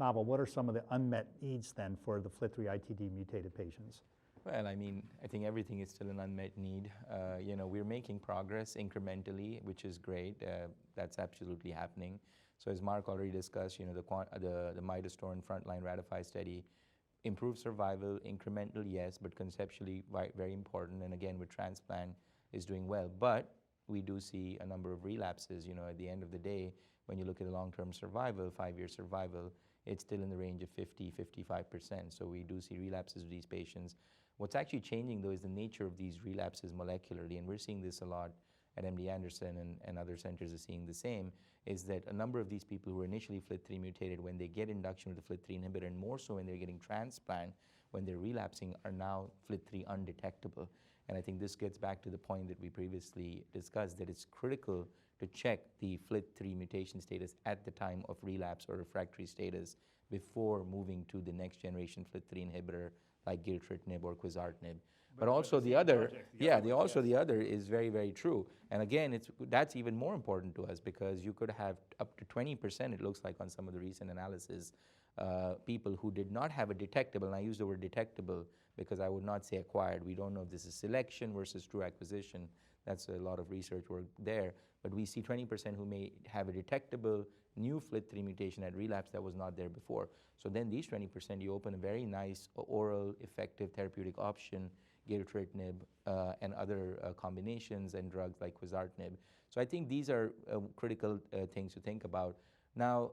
Naval, what are some of the unmet needs then for the FLT3 ITD mutated patients? Well, I mean, I think everything is still an unmet need. We're making progress incrementally, which is great. That's absolutely happening. So as Mark already discussed, the midostaurin frontline RATIFY study improved survival, incremental, yes, but conceptually very important. And again, with transplant is doing well. But we do see a number of relapses. At the end of the day, when you look at the long-term survival, 5-year survival, it's still in the range of 50, 55%. So we do see relapses of these patients. What's actually changing, though, is the nature of these relapses molecularly, and we're seeing this a lot at MD Anderson and other centers are seeing the same, is that a number of these people who were initially FLT3 mutated, when they get induction with the FLT3 inhibitor, and more so when they're getting transplant, when they're relapsing, are now FLT3 undetectable. And I think this gets back to the point that we previously discussed, that it's critical to check the FLT3 mutation status at the time of relapse or refractory status before moving to the next generation FLT3 inhibitor like quizartinib or quizartinib. But also the other is very, very true. And again, that's even more important to us because you could have up to 20%, it looks like on some of the recent analysis, people who did not have a detectable, and I use the word detectable because I would not say acquired. We don't know if this is selection versus true acquisition. That's a lot of research work there. But we see 20% who may have a detectable new FLT3 mutation at relapse that was not there before. So then these 20%, you open a very nice oral effective therapeutic option, quizartinib, and other combinations and drugs like quizartinib. So I think these are critical things to think about. Now,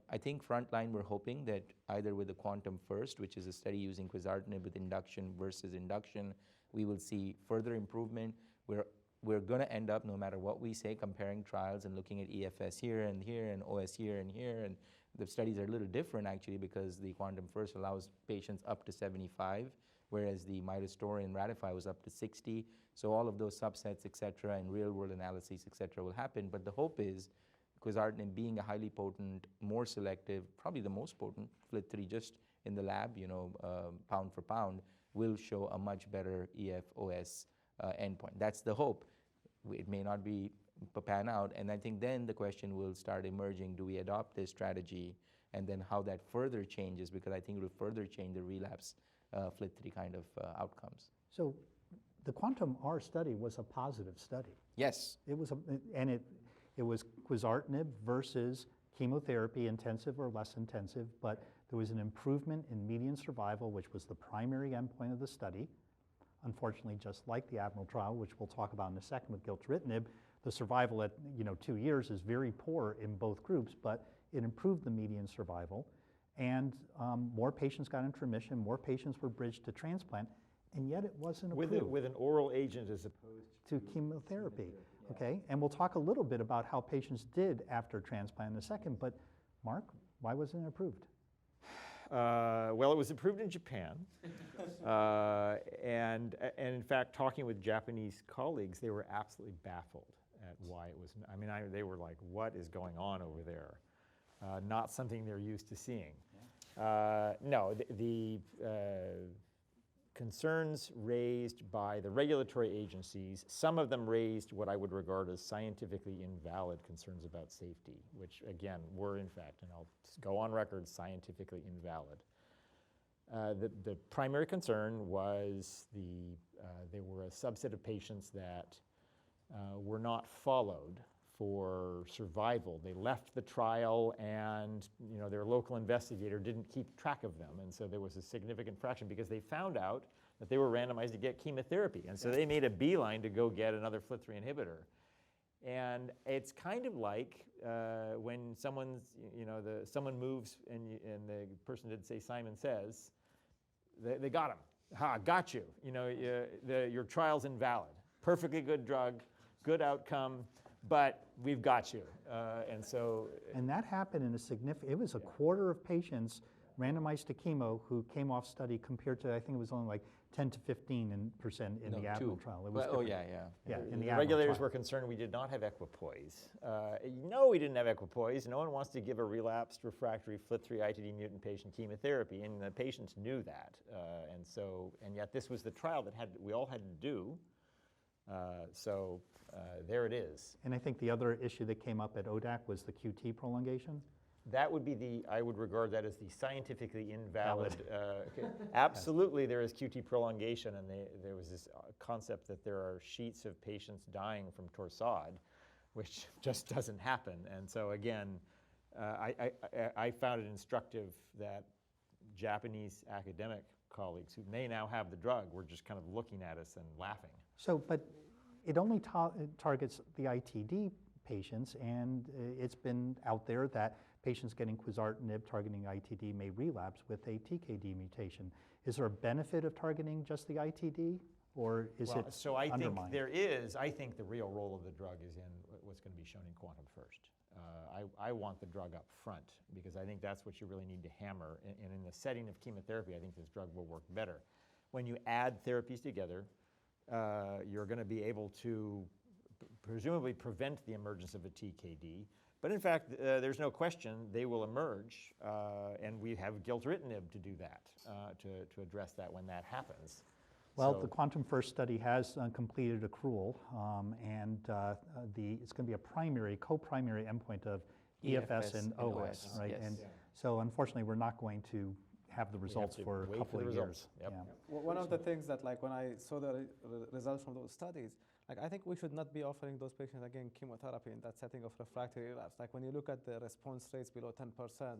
I think frontline, we're hoping that either with the Quantum First, which is a study using quizartinib with induction versus induction, we will see further improvement. We're going to end up, no matter what we say, comparing trials and looking at EFS here and OS here and here. And the studies are a little different, actually, because the Quantum First allows patients up to 75, whereas the midostaurin RATIFY was up to 60. So all of those subsets, et cetera, and real-world analyses, et cetera, will happen. But the hope is quizartinib being a highly potent, more selective, probably the most potent FLT3 just in the lab, pound for pound, will show a much better EF-OS endpoint. That's the hope. It may not be pan out, and I think then the question will start emerging, do we adopt this strategy, and then how that further changes, because I think it will further change the relapse FLT3 kind of outcomes. So the Quantum R study was a positive study. Yes. It was, it was quizartinib versus chemotherapy, intensive or less intensive, but there was an improvement in median survival, which was the primary endpoint of the study. Unfortunately, just like the Admiral trial, which we'll talk about in a second with quizartinib, the survival at 2 years is very poor in both groups, but it improved the median survival, and more patients got into remission, more patients were bridged to transplant, and yet it wasn't approved. With an oral agent as opposed to chemotherapy. Yeah. Okay, and we'll talk a little bit about how patients did after transplant in a second, but Mark, why wasn't it approved? Well, it was approved in Japan, and in fact, talking with Japanese colleagues, they were absolutely baffled at why it was. I mean, they were like, "What is going on over there?" Not something they're used to seeing. Yeah. No, the concerns raised by the regulatory agencies, some of them raised what I would regard as scientifically invalid concerns about safety, which again were in fact, and I'll go on record, scientifically invalid. The primary concern was there were a subset of patients that were not followed for survival. They left the trial and their local investigator didn't keep track of them, and so there was a significant fraction because they found out that they were randomized to get chemotherapy, and so they made a beeline to go get another FLT3 inhibitor. And it's kind of like when someone moves and the person did say Simon Says, they got him. Ha, got you. Your trial's invalid. Perfectly good drug, good outcome, but we've got you. And that happened in a significant, it was a quarter of patients randomized to chemo who came off study compared to, I think it was only like 10 to 15% in the Admiral trial. It was yeah, in the regulators were concerned we did not have equipoise. No, we didn't have equipoise. No one wants to give a relapsed refractory FLT3 ITD mutant patient chemotherapy, and the patients knew that. And yet this was the trial that we all had to do. There it is. And I think the other issue that came up at ODAC was the QT prolongation. That would be I would regard that as the scientifically invalid. Okay. Absolutely, there is QT prolongation, and there was this concept that there are sheets of patients dying from torsade, which just doesn't happen. And so again, I found it instructive that Japanese academic colleagues who may now have the drug were just kind of looking at us and laughing. So, but it only targets the ITD patients, and it's been out there that patients getting quizartinib targeting ITD may relapse with a TKD mutation. Is there a benefit of targeting just the ITD, or is it so I undermined? think there is. I think the real role of the drug is in what's going to be shown in Quantum first. I want the drug up front because I think that's what you really need to hammer. And in the setting of chemotherapy, I think this drug will work better. When you add therapies together, you're going to be able to presumably prevent the emergence of a TKD. But in fact, there's no question they will emerge, and we have gilteritinib to do that, to address that when that happens. Well, So the Quantum First study has completed accrual, and it's going to be a co-primary endpoint of EFS and OS, right? Yes. And so unfortunately, we're not going to have the results to for a wait couple for the of results. years. Yep. Yeah. One of the things that, like, when I saw the results from those studies, like, I think we should not be offering those patients again chemotherapy in that setting of refractory relapse. Like, when you look at the response rates below 10%,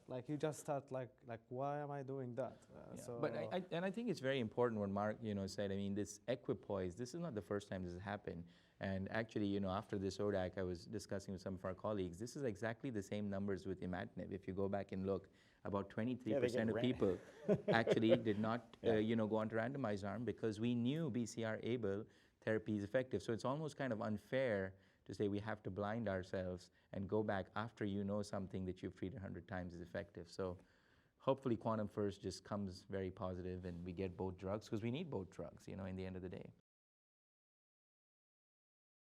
like, you just start like why am I doing that? So But I think it's very important what Mark said. I mean, this equipoise. This is not the first time this has happened. And actually, after this ODAC, I was discussing with some of our colleagues. This is exactly the same numbers with imatinib. If you go back and look, about 23% of people actually did not, go on to randomized arm because we knew BCR-ABL therapy is effective. So it's almost kind of unfair to say we have to blind ourselves and go back after something that you've treated 100 times is effective. So hopefully Quantum First just comes very positive and we get both drugs because we need both drugs, in the end of the day.